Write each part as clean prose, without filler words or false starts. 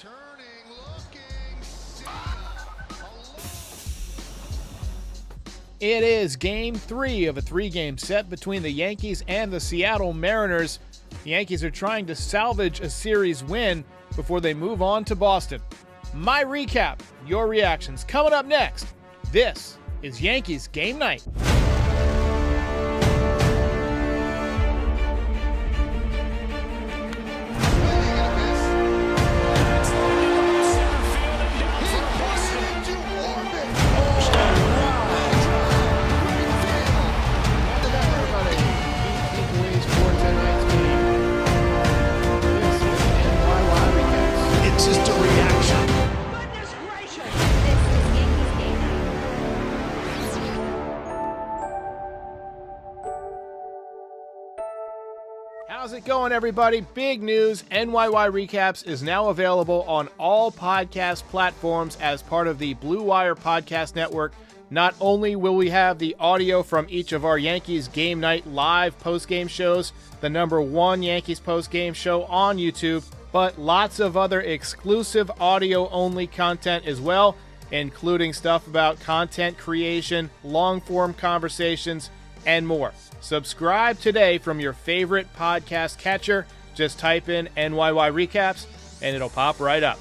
Turning, looking, It is Game 3 of a 3-game set between the Yankees and the Seattle Mariners. The Yankees are trying to salvage a series win before they move on to Boston. My recap, your reactions, coming up next. This is Yankees Game Night. How's it going, everybody? Big news. NYY Recaps is now available on all podcast platforms as part of the Blue Wire Podcast Network. Not only will we have the audio from each of our Yankees Game Night live postgame shows, the #1 Yankees postgame show on YouTube, but lots of other exclusive audio-only content as well, including stuff about content creation, long-form conversations, and more. Subscribe today from your favorite podcast catcher. Just type in NYY Recaps and it'll pop right up.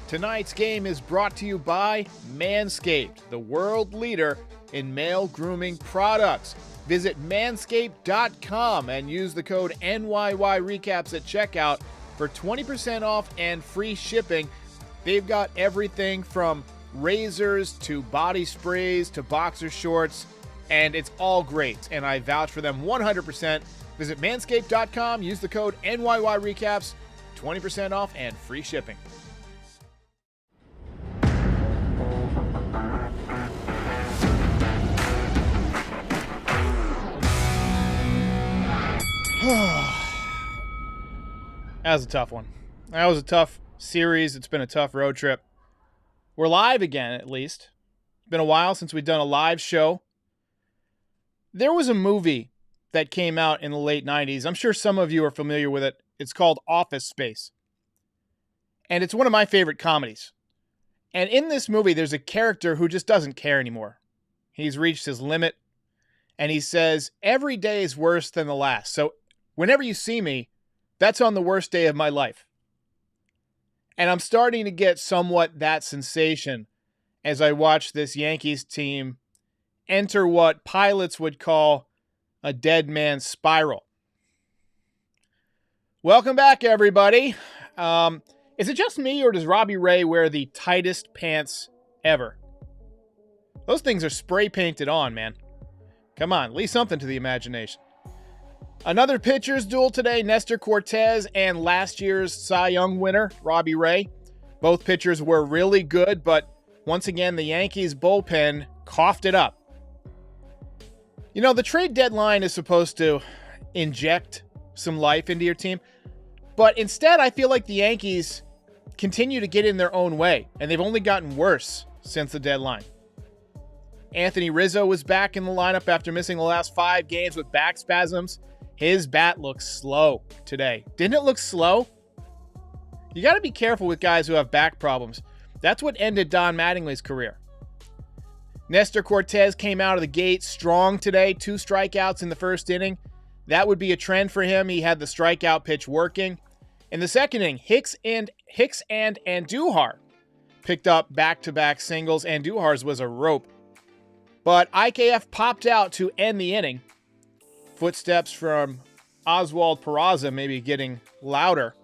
Tonight's game is brought to you by Manscaped, the world leader in male grooming products. Visit manscaped.com and use the code NYY Recaps at checkout for 20% off and free shipping. They've got everything from razors to body sprays to boxer shorts, and it's all great, and I vouch for them 100%. Visit manscaped.com, use the code NYY Recaps, 20% off and free shipping. That was a tough one. That was a tough series. It's been a tough road trip. We're live again, at least. It's been a while since we've done a live show. There was a movie that came out in the late 90s. I'm sure some of you are familiar with it. It's called Office Space. And it's one of my favorite comedies. And in this movie, there's a character who just doesn't care anymore. He's reached his limit. And he says, every day is worse than the last. So whenever you see me, that's on the worst day of my life. And I'm starting to get somewhat that sensation as I watch this Yankees team enter what pilots would call a dead man's spiral. Welcome back, everybody. Is it just me, or does Robbie Ray wear the tightest pants ever? Those things are spray painted on, man. Come on, leave something to the imagination. Another pitcher's duel today, Nestor Cortez and last year's Cy Young winner, Robbie Ray. Both pitchers were really good, but once again, the Yankees bullpen coughed it up. You know, the trade deadline is supposed to inject some life into your team, but instead I feel like the Yankees continue to get in their own way, and they've only gotten worse since the deadline. Anthony Rizzo was back in the lineup after missing the last 5 games with back spasms. His bat looks slow today. Didn't it look slow? You got to be careful with guys who have back problems. That's what ended Don Mattingly's career. Nestor Cortez came out of the gate strong today, 2 strikeouts in the first inning. That would be a trend for him. He had the strikeout pitch working. In the second inning, Hicks and Andujar picked up back-to-back singles. Andujar's was a rope. But IKF popped out to end the inning. Footsteps from Oswald Peraza maybe getting louder.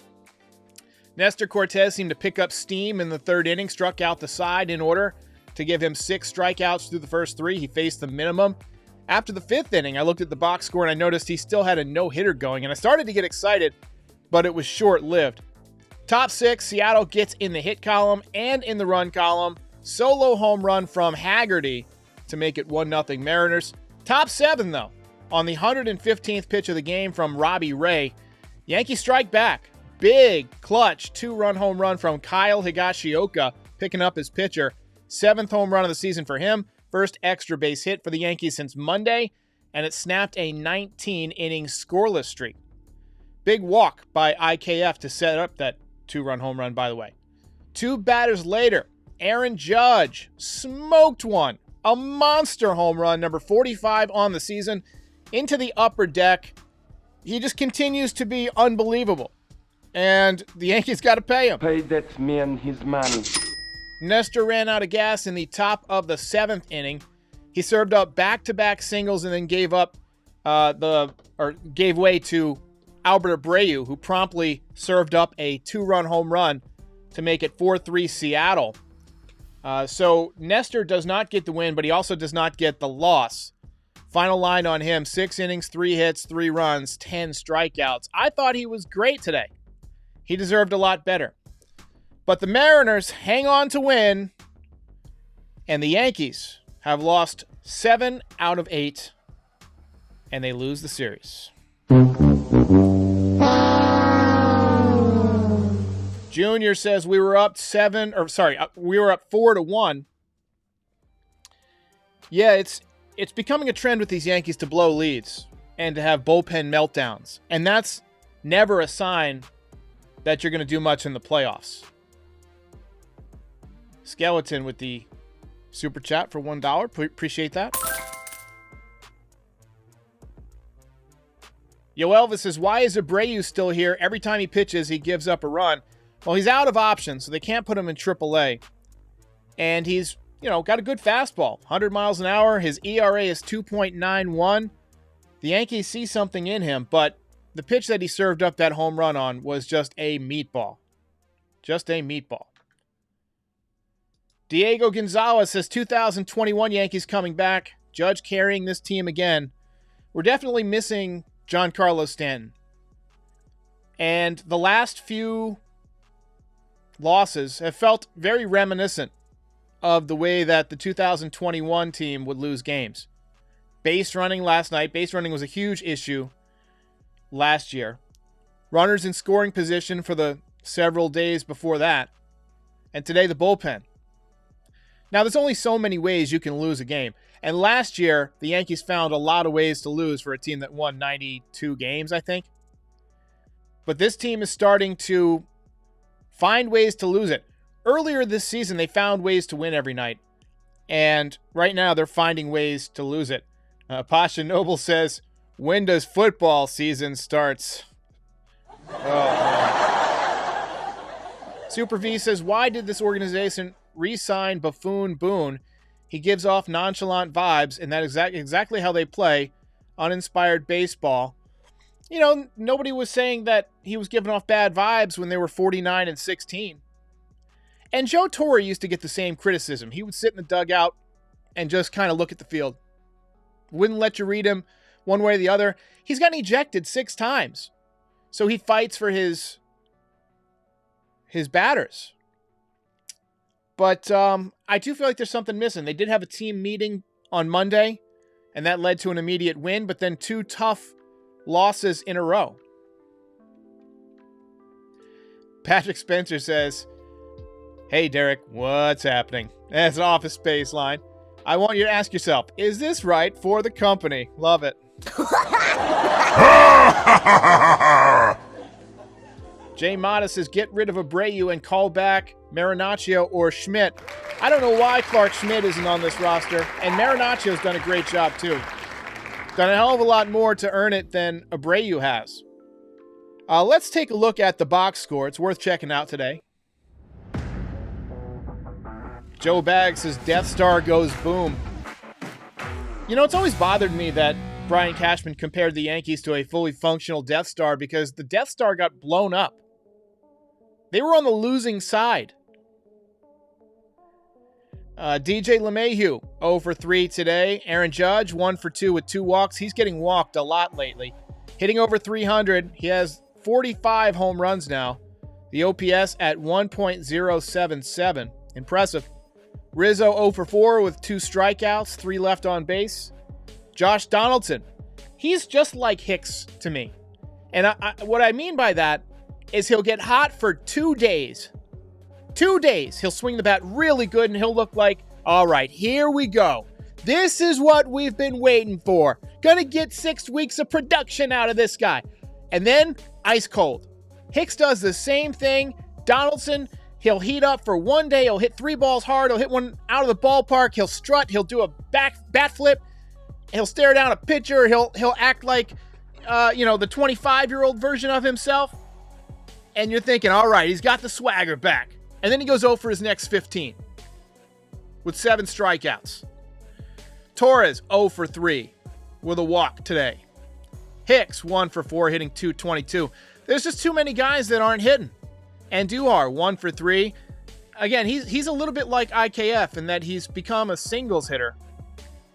Nestor Cortez seemed to pick up steam in the third inning, struck out the side in order to give him 6 strikeouts through the first 3. He faced the minimum. After the 5th inning, I looked at the box score and I noticed he still had a no-hitter going, and I started to get excited, but it was short-lived. Top 6, Seattle gets in the hit column and in the run column. Solo home run from Haggerty to make it 1-0 Mariners. Top 7, though, on the 115th pitch of the game from Robbie Ray. Yankees strike back. Big, clutch, 2-run home run from Kyle Higashioka, picking up his pitcher. 7th home run of the season for him. First extra base hit for the Yankees since Monday, and it snapped a 19-inning scoreless streak. Big walk by IKF to set up that 2-run home run, by the way. 2 batters later, Aaron Judge smoked one. A monster home run, number 45 on the season, into the upper deck. He just continues to be unbelievable. And the Yankees got to pay him. Pay that man his money. Nestor ran out of gas in the top of the 7th inning. He served up back-to-back singles and then gave way to Albert Abreu, who promptly served up a 2-run home run to make it 4-3 Seattle. So Nestor does not get the win, but he also does not get the loss. Final line on him, 6 innings, 3 hits, 3 runs, 10 strikeouts. I thought he was great today. He deserved a lot better. But the Mariners hang on to win, and the Yankees have lost 7 out of 8, and they lose the series. Junior says we were up 4-1. Yeah, it's becoming a trend with these Yankees to blow leads and to have bullpen meltdowns. And that's never a sign that you're going to do much in the playoffs. Skeleton with the super chat for $1. Appreciate that. Yo Elvis says, why is Abreu still here? Every time he pitches, he gives up a run. Well, he's out of options, so they can't put him in AAA. And he's, got a good fastball. 100 miles an hour. His ERA is 2.91. The Yankees see something in him, but the pitch that he served up that home run on was just a meatball. Just a meatball. Diego Gonzalez says 2021 Yankees coming back. Judge carrying this team again. We're definitely missing Giancarlo Stanton. And the last few losses have felt very reminiscent of the way that the 2021 team would lose games. Base running last night. Base running was a huge issue last year. Runners in scoring position for the several days before that. And today the bullpen. Now, there's only so many ways you can lose a game. And last year, the Yankees found a lot of ways to lose for a team that won 92 games, I think. But this team is starting to find ways to lose it. Earlier this season, they found ways to win every night. And right now, they're finding ways to lose it. Pasha Noble says, when does football season starts? Oh, Super V says, why did this organization re-sign Buffoon Boone? He gives off nonchalant vibes, and that is exactly how they play uninspired baseball. Nobody was saying that he was giving off bad vibes when they were 49-16. And Joe Torre used to get the same criticism. He would sit in the dugout and just kind of look at the field. Wouldn't let you read him one way or the other. He's gotten ejected 6 times. So he fights for his batters. But I do feel like there's something missing. They did have a team meeting on Monday, and that led to an immediate win, but then 2 tough losses in a row. Patrick Spencer says, hey, Derek, what's happening? That's an Office Space line. I want you to ask yourself, is this right for the company? Love it. Jay Mata says, get rid of Abreu and call back Marinaccio or Schmidt. I don't know why Clark Schmidt isn't on this roster, and Marinaccio's done a great job too. Done a hell of a lot more to earn it than Abreu has. Let's take a look at the box score. It's worth checking out today. Joe Baggs says, Death Star goes boom. It's always bothered me that Brian Cashman compared the Yankees to a fully functional Death Star because the Death Star got blown up. They were on the losing side. DJ LeMahieu, 0 for 3 today. Aaron Judge, 1 for 2 with 2 walks. He's getting walked a lot lately. Hitting over 300. He has 45 home runs now. The OPS at 1.077. Impressive. Rizzo 0 for 4 with 2 strikeouts, 3 left on base. Josh Donaldson. He's just like Hicks to me. And what I mean by that is he'll get hot for 2 days. 2 days. He'll swing the bat really good and he'll look like, all right, here we go. This is what we've been waiting for. Gonna get 6 weeks of production out of this guy. And then, ice cold. Hicks does the same thing. Donaldson He'll heat up for one day. He'll hit 3 balls hard. He'll hit one out of the ballpark. He'll strut. He'll do a bat flip. He'll stare down a pitcher. He'll act like, the 25-year-old version of himself. And you're thinking, all right, he's got the swagger back. And then he goes 0 for his next 15 with 7 strikeouts. Torres, 0 for 3 with a walk today. Hicks, 1 for 4, hitting .222. There's just too many guys that aren't hitting. And Duhar, 1 for 3. Again, he's a little bit like IKF in that he's become a singles hitter.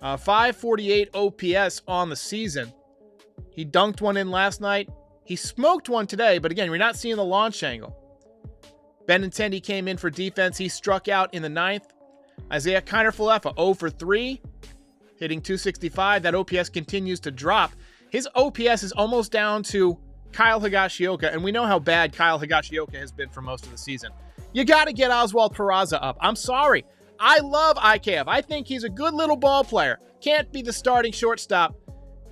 548 OPS on the season. He dunked one in last night. He smoked one today, but again, we're not seeing the launch angle. Benintendi came in for defense. He struck out in the 9th. Isaiah Kiner-Falefa, 0 for 3, hitting .265. That OPS continues to drop. His OPS is almost down to Kyle Higashioka, and we know how bad Kyle Higashioka has been for most of the season. You got to get Oswald Peraza up. I'm sorry. I love IKF. I think he's a good little ball player. Can't be the starting shortstop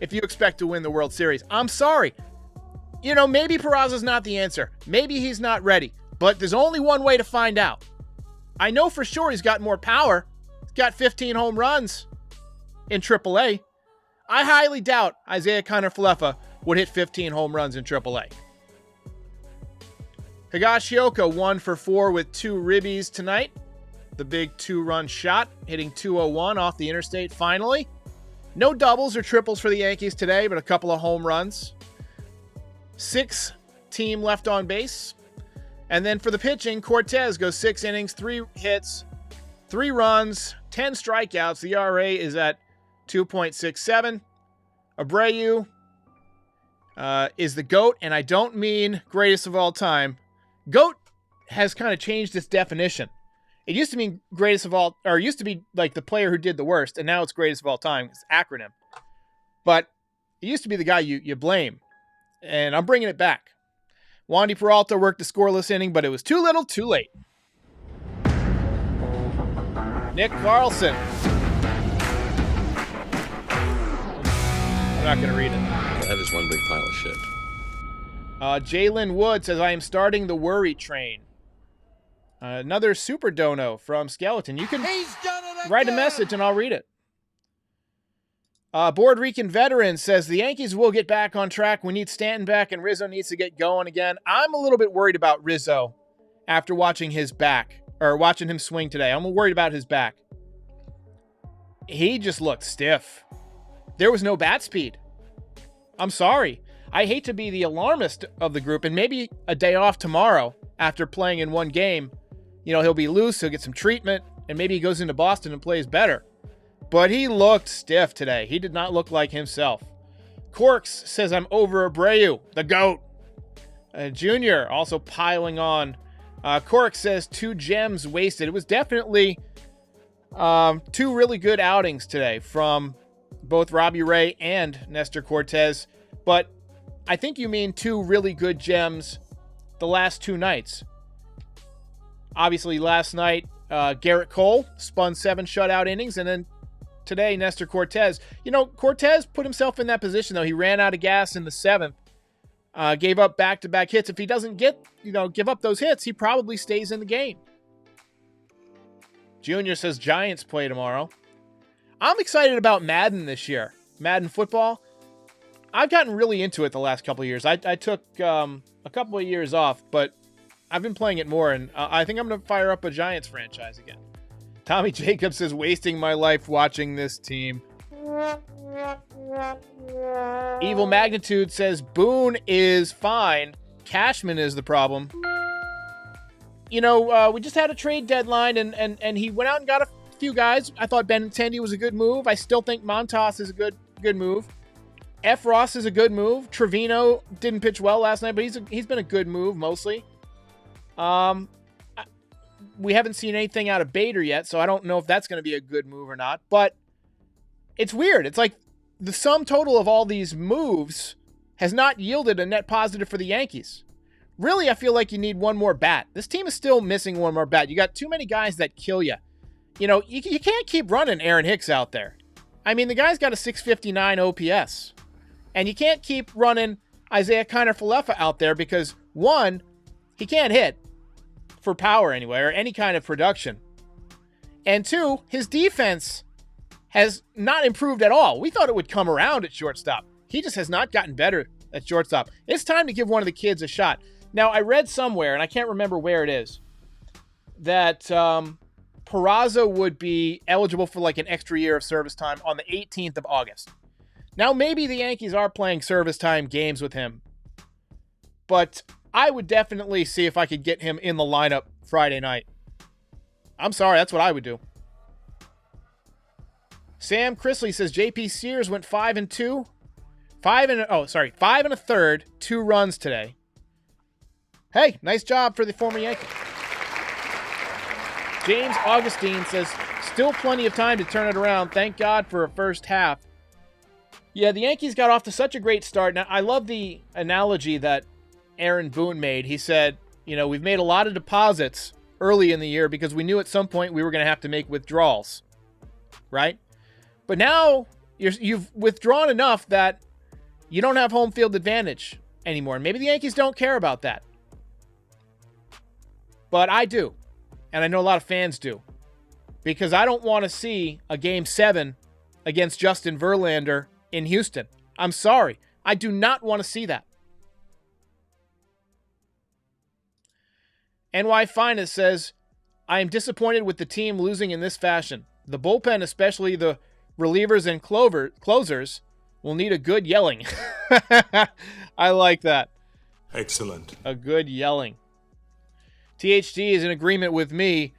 if you expect to win the World Series. I'm sorry. Maybe Peraza's not the answer. Maybe he's not ready. But there's only one way to find out. I know for sure he's got more power. He's got 15 home runs in AAA. I highly doubt Isaiah Kiner-Falefa would hit 15 home runs in AAA. Higashioka, 1 for 4 with 2 ribbies tonight. The big 2-run shot, hitting .201 off the interstate finally. No doubles or triples for the Yankees today, but a couple of home runs. 6 team left on base. And then for the pitching, Cortez goes 6 innings, 3 hits, 3 runs, 10 strikeouts. The ERA is at 2.67. Abreu is the GOAT, and I don't mean greatest of all time. GOAT has kind of changed its definition. It used to mean greatest of all, or it used to be like the player who did the worst, and now it's greatest of all time. It's an acronym. But it used to be the guy you blame, and I'm bringing it back. Wandy Peralta worked a scoreless inning, but it was too little, too late. Nick Carlson. I'm not going to read it. That is one big pile of shit. Jalen Wood says, I am starting the worry train. Another super dono from Skeleton. You can write a message and I'll read it. Board Rican Veteran says, the Yankees will get back on track. We need Stanton back and Rizzo needs to get going again. I'm a little bit worried about Rizzo after watching his back, or watching him swing today. I'm worried about his back. He just looked stiff. There was no bat speed. I'm sorry. I hate to be the alarmist of the group, and maybe a day off tomorrow after playing in one game, he'll be loose, he'll get some treatment, and maybe he goes into Boston and plays better. But he looked stiff today. He did not look like himself. Corks says, I'm over Abreu, the GOAT. Junior also piling on. Corks says, 2 gems wasted. It was definitely 2 really good outings today from both Robbie Ray and Nestor Cortez. But I think you mean 2 really good gems the last 2 nights. Obviously, last night, Garrett Cole spun 7 shutout innings, and then today, Nestor Cortez. Cortez put himself in that position, though. He ran out of gas in the 7th, gave up back-to-back hits. If he doesn't give up those hits, he probably stays in the game. Junior says Giants play tomorrow. I'm excited about Madden this year. Madden football. I've gotten really into it the last couple of years. I took a couple of years off, but I've been playing it more, and I think I'm going to fire up a Giants franchise again. Tommy Jacobs is wasting my life watching this team. Evil Magnitude says Boone is fine. Cashman is the problem. We just had a trade deadline, and he went out and got a few guys. I thought Benintendi was a good move. I still think Montas is a good move. F. Ross is a good move. Trevino didn't pitch well last night, but he's been a good move mostly. We haven't seen anything out of Bader yet, so I don't know if that's going to be a good move or not. But it's weird. It's like the sum total of all these moves has not yielded a net positive for the Yankees. Really, I feel like you need one more bat. This team is still missing one more bat. You got too many guys that kill you. You can't keep running Aaron Hicks out there. I mean, the guy's got a 659 OPS. And you can't keep running Isaiah Kiner-Falefa out there because, 1, he can't hit. for power anyway, or any kind of production. And 2, his defense has not improved at all. We thought it would come around at shortstop. He just has not gotten better at shortstop. It's time to give one of the kids a shot. Now, I read somewhere, and I can't remember where it is, that Peraza would be eligible for like an extra year of service time on the 18th of August. Now, maybe the Yankees are playing service time games with him, but I would definitely see if I could get him in the lineup Friday night. I'm sorry, that's what I would do. Sam Chrisley says JP Sears went 5 and 2. 5 and a third, 2 runs today. Hey, nice job for the former Yankee. James Augustine says, still plenty of time to turn it around. Thank God for a first half. Yeah, the Yankees got off to such a great start. Now, I love the analogy that Aaron Boone made. He said, we've made a lot of deposits early in the year because we knew at some point we were going to have to make withdrawals, right? But now you've withdrawn enough that you don't have home field advantage anymore. And maybe the Yankees don't care about that. But I do. And I know a lot of fans do. Because I don't want to see a Game 7 against Justin Verlander in Houston. I'm sorry. I do not want to see that. NY Finest says, I am disappointed with the team losing in this fashion. The bullpen, especially the relievers and closers, will need a good yelling. I like that. Excellent. A good yelling. THD is in agreement with me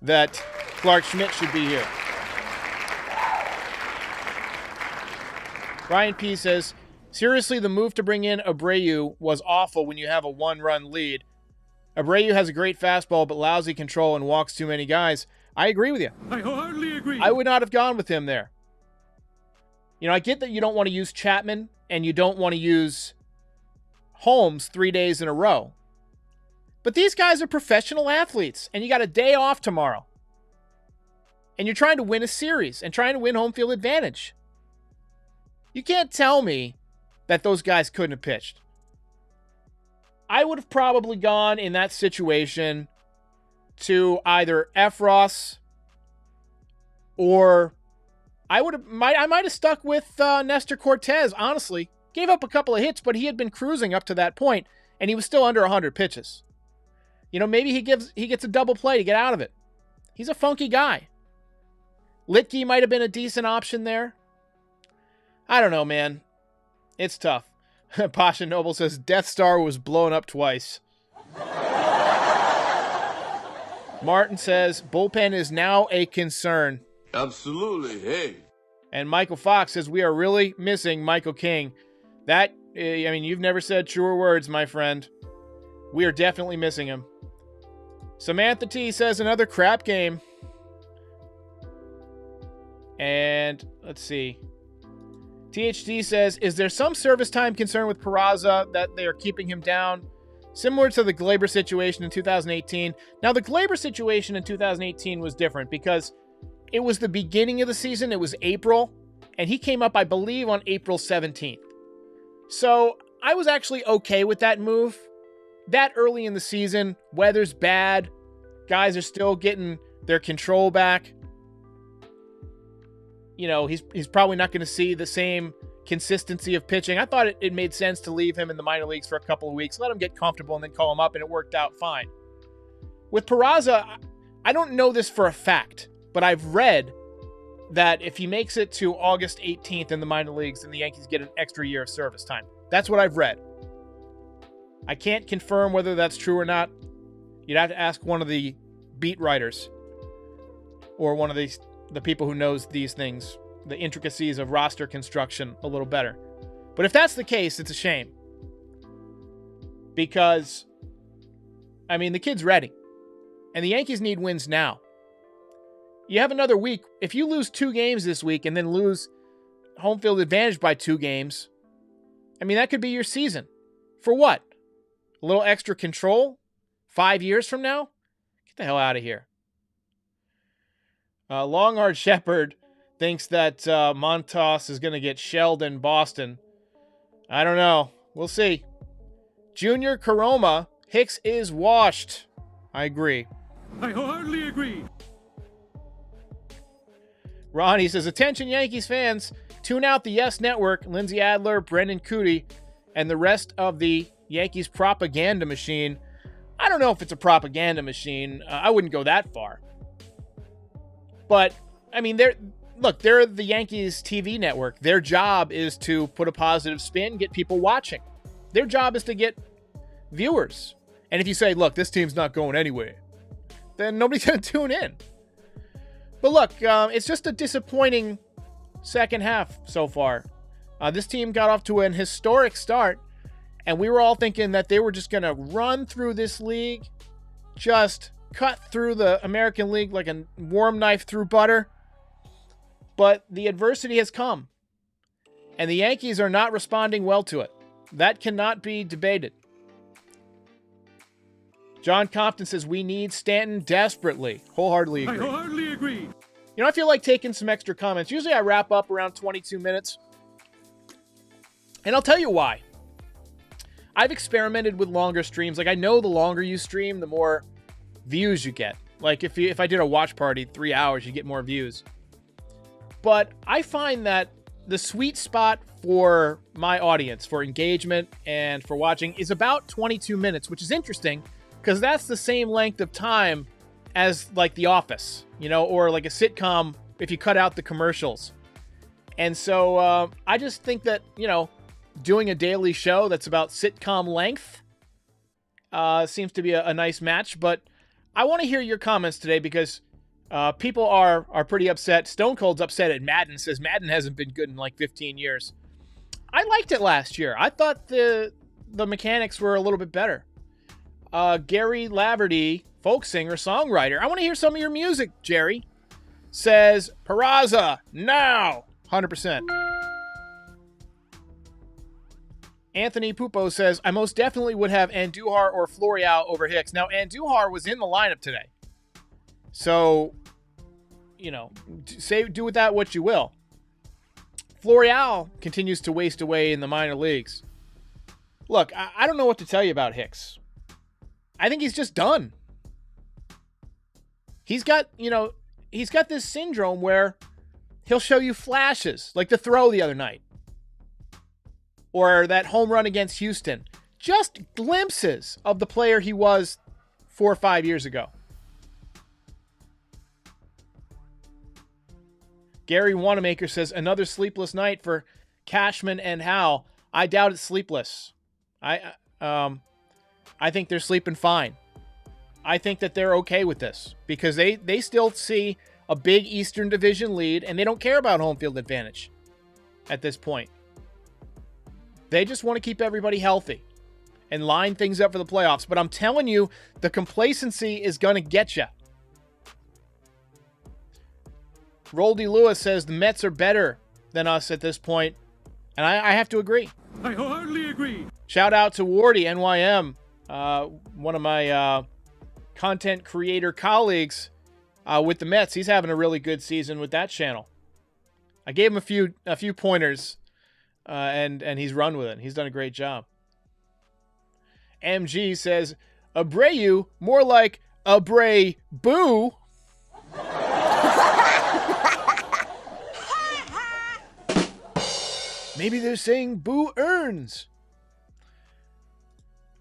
that Clark Schmidt should be here. Ryan P. says, seriously, the move to bring in Abreu was awful when you have a 1-run lead. Abreu has a great fastball, but lousy control and walks too many guys. I agree with you. I wholeheartedly agree. I would not have gone with him there. I get that you don't want to use Chapman and you don't want to use Holmes 3 days in a row. But these guys are professional athletes, and you got a day off tomorrow. And you're trying to win a series and trying to win home field advantage. You can't tell me that those guys couldn't have pitched. I would have probably gone in that situation to either Efros or I might have stuck with Nestor Cortez, honestly. Gave up a couple of hits, but he had been cruising up to that point, and he was still under 100 pitches. Maybe he gets a double play to get out of it. He's a funky guy. Litke might have been a decent option there. I don't know, man. It's tough. Pasha Noble says Death Star was blown up twice. Martin says bullpen is now a concern. Absolutely, hey. And Michael Fox says we are really missing Michael King. That, you've never said truer words, my friend. We are definitely missing him. Samantha T says another crap game. And let's see. THD says, is there some service time concern with Peraza that they are keeping him down? Similar to the Glaber situation in 2018. Now, the Glaber situation in 2018 was different because it was the beginning of the season. It was April, and he came up, I believe, on April 17th. So I was actually okay with that move. That early in the season, weather's bad. Guys are still getting their control back. He's probably not going to see the same consistency of pitching. I thought it made sense to leave him in the minor leagues for a couple of weeks, let him get comfortable, and then call him up, and it worked out fine. With Peraza, I don't know this for a fact, but I've read that if he makes it to August 18th in the minor leagues, then the Yankees get an extra year of service time. That's what I've read. I can't confirm whether that's true or not. You'd have to ask one of the beat writers or one of the people who knows these things, the intricacies of roster construction a little better. But if that's the case, it's a shame. Because, the kid's ready. And the Yankees need wins now. You have another week. If you lose 2 games this week and then lose home field advantage by 2 games, that could be your season. For what? A little extra control? 5 years from now? Get the hell out of here. Longhard Shepherd thinks that Montas is going to get shelled in Boston. I don't know. We'll see. Junior Caroma, Hicks is washed. I agree. I wholeheartedly agree. Ronnie says, attention Yankees fans, tune out the Yes Network, Lindsay Adler, Brendan Cootie, and the rest of the Yankees propaganda machine. I don't know if it's a propaganda machine. I wouldn't go that far. But, I mean, they're the Yankees TV network. Their job is to put a positive spin, get people watching. Their job is to get viewers. And if you say, look, this team's not going anywhere, then nobody's going to tune in. But look, it's just a disappointing second half so far. This team got off to an historic start, and we were all thinking that they were just going to run through this league, just cut through the American League like a warm knife through butter. But the adversity has come, and the Yankees are not responding well to it. That cannot be debated. John Compton says, we need Stanton desperately. Wholeheartedly agree. I wholeheartedly agree. You know, I feel like taking some extra comments. Usually I wrap up around 22 minutes. And I'll tell you why. I've experimented with longer streams. Like, I know the longer you stream, the more views you get. Like, if I did a watch party 3 hours, you get more views. But I find that the sweet spot for my audience, for engagement and for watching, is about 22 minutes, which is interesting because that's the same length of time as like The Office, you know, or like a sitcom if you cut out the commercials. And so I just think that, you know, doing a daily show that's about sitcom length seems to be a nice match. But I want to hear your comments today because people are pretty upset. Stone Cold's upset at Madden, says Madden hasn't been good in like 15 years. I liked it last year. I thought the mechanics were a little bit better. Gary Laverty, folk singer, songwriter. I want to hear some of your music, Jerry. Says, Peraza, now! 100%. Anthony Pupo says, I most definitely would have Andujar or Florial over Hicks. Now, Andujar was in the lineup today. So, you know, do with that what you will. Florial continues to waste away in the minor leagues. Look, I don't know what to tell you about Hicks. I think he's just done. He's got this syndrome where he'll show you flashes, like the throw the other night. Or that home run against Houston. Just glimpses of the player he was 4 or 5 years ago. Gary Wanamaker says, another sleepless night for Cashman and Howe. I doubt it's sleepless. I think they're sleeping fine. I think that they're okay with this because they still see a big Eastern Division lead and they don't care about home field advantage at this point. They just want to keep everybody healthy and line things up for the playoffs. But I'm telling you, the complacency is going to get you. Roldy Lewis says the Mets are better than us at this point, and I have to agree. I wholeheartedly agree. Shout out to Wardy, NYM, one of my content creator colleagues with the Mets. He's having a really good season with that channel. I gave him a few pointers, and he's run with it. He's done a great job. MG says, Abreu, more like Abreu-boo. Maybe they're saying Boo earns.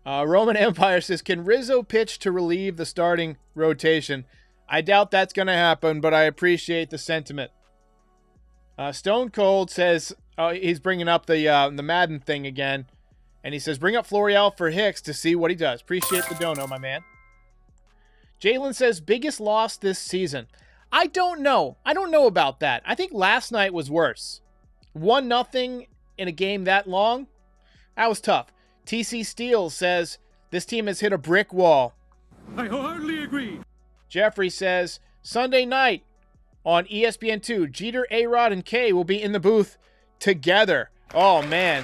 Roman Empire says, can Rizzo pitch to relieve the starting rotation? I doubt that's going to happen, but I appreciate the sentiment. Stone Cold says, he's bringing up the Madden thing again. And he says, bring up Florial for Hicks to see what he does. Appreciate the dono, my man. Jalen says, biggest loss this season. I don't know. I don't know about that. I think last night was worse. 1-0 in a game that long? That was tough. TC Steele says, this team has hit a brick wall. I wholeheartedly agree. Jeffrey says, Sunday night on ESPN2, Jeter, A-Rod, and Kay will be in the booth together. Oh, man.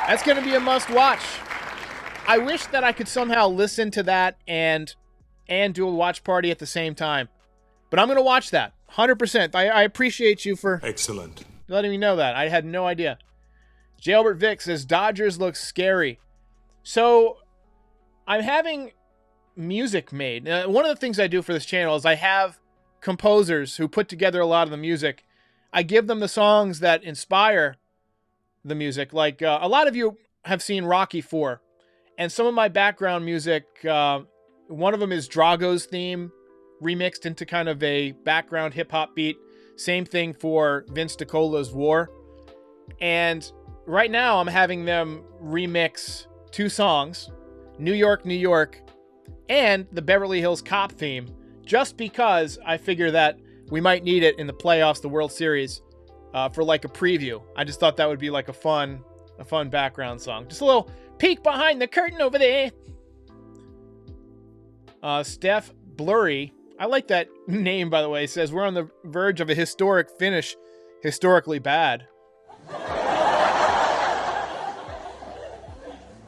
That's going to be a must-watch. I wish that I could somehow listen to that and do a watch party at the same time. But I'm going to watch that. 100%. I appreciate you for Excellent. letting me know that. I had no idea. Jailbert Vic says, Dodgers look scary. So, I'm having music made. One of the things I do for this channel is I have composers who put together a lot of the music. I give them the songs that inspire the music. Like a lot of you have seen Rocky 4, and some of my background music, one of them is Drago's theme remixed into kind of a background hip-hop beat. Same thing for Vince DiCola's War. And right now I'm having them remix 2 songs, New York, New York, and the Beverly Hills Cop theme, just because I figure that we might need it in the playoffs, the World Series, for like a preview. I just thought that would be like a fun background song. Just a little peek behind the curtain over there. Steph Blurry, I like that name, by the way, says we're on the verge of a historic finish, historically bad.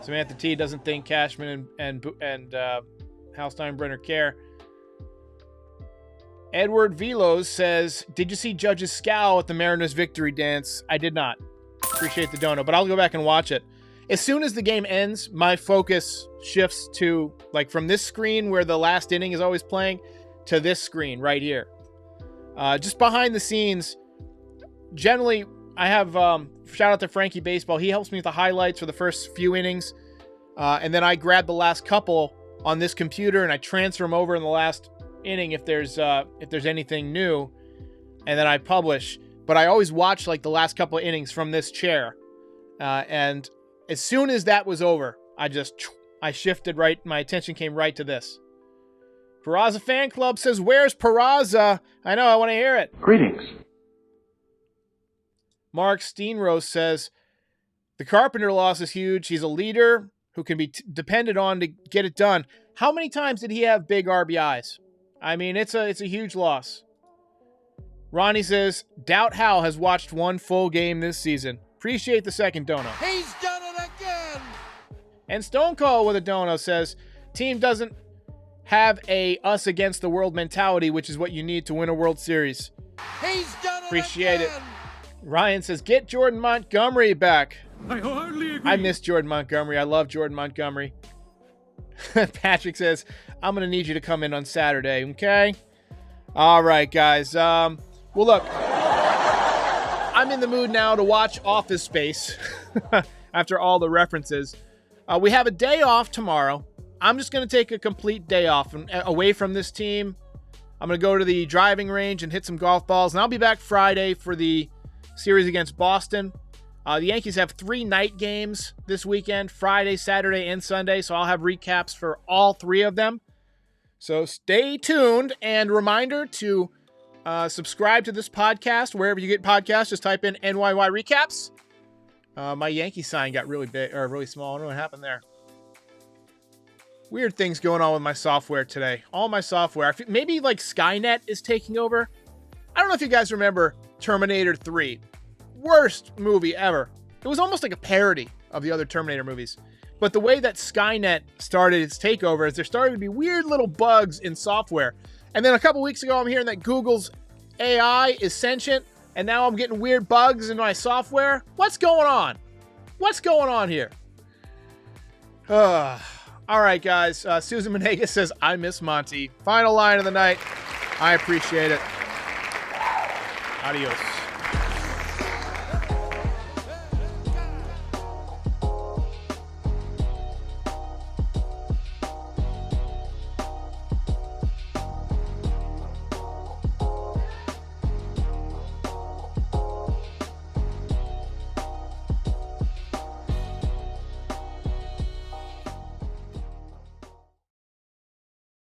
Samantha T doesn't think Cashman and Hal Steinbrenner care. Edward Velos says, did you see Judge's scowl at the Mariners victory dance? I did not. Appreciate the dono, but I'll go back and watch it. As soon as the game ends, my focus shifts to, like, from this screen where the last inning is always playing to this screen right here. Just behind the scenes, generally, I have, shout out to Frankie Baseball. He helps me with the highlights for the first few innings. And then I grab the last couple on this computer and I transfer them over in the last inning if there's anything new, and then I publish. But I always watch like the last couple of innings from this chair. And as soon as that was over, I shifted right. My attention came right to this. Peraza Fan Club says, where's Peraza? I know, I want to hear it. Greetings. Mark Steenrose says, the Carpenter loss is huge. He's a leader who can be depended on to get it done. How many times did he have big RBIs? I mean, it's a huge loss. Ronnie says, doubt Hal has watched one full game this season. Appreciate the second dono. He's done it again. And Stone Cold with a dono says, team doesn't have a us against the world mentality, which is what you need to win a World Series. He's done it Appreciate again. it. Ryan says, get Jordan Montgomery back. I wholeheartedly agree. I miss Jordan Montgomery. I love Jordan Montgomery. Patrick says, I'm going to need you to come in on Saturday, okay? All right, guys. Well, look, I'm in the mood now to watch Office Space after all the references. We have a day off tomorrow. I'm just going to take a complete day off and away from this team. I'm going to go to the driving range and hit some golf balls, and I'll be back Friday for the series against Boston. The Yankees have 3 night games this weekend, Friday, Saturday, and Sunday, so I'll have recaps for all 3 of them. So stay tuned, and reminder to subscribe to this podcast wherever you get podcasts. Just type in NYY Recaps. My Yankee sign got really big or really small. I don't know what happened there. Weird things going on with my software today. All my software. Maybe like Skynet is taking over. I don't know if you guys remember Terminator 3. Worst movie ever. It was almost like a parody of the other Terminator movies. But the way that Skynet started its takeover is there started to be weird little bugs in software. And then a couple weeks ago, I'm hearing that Google's AI is sentient, and now I'm getting weird bugs in my software. What's going on? What's going on here? All right, guys. Susan Menegas says, I miss Monty. Final line of the night. I appreciate it. Adios.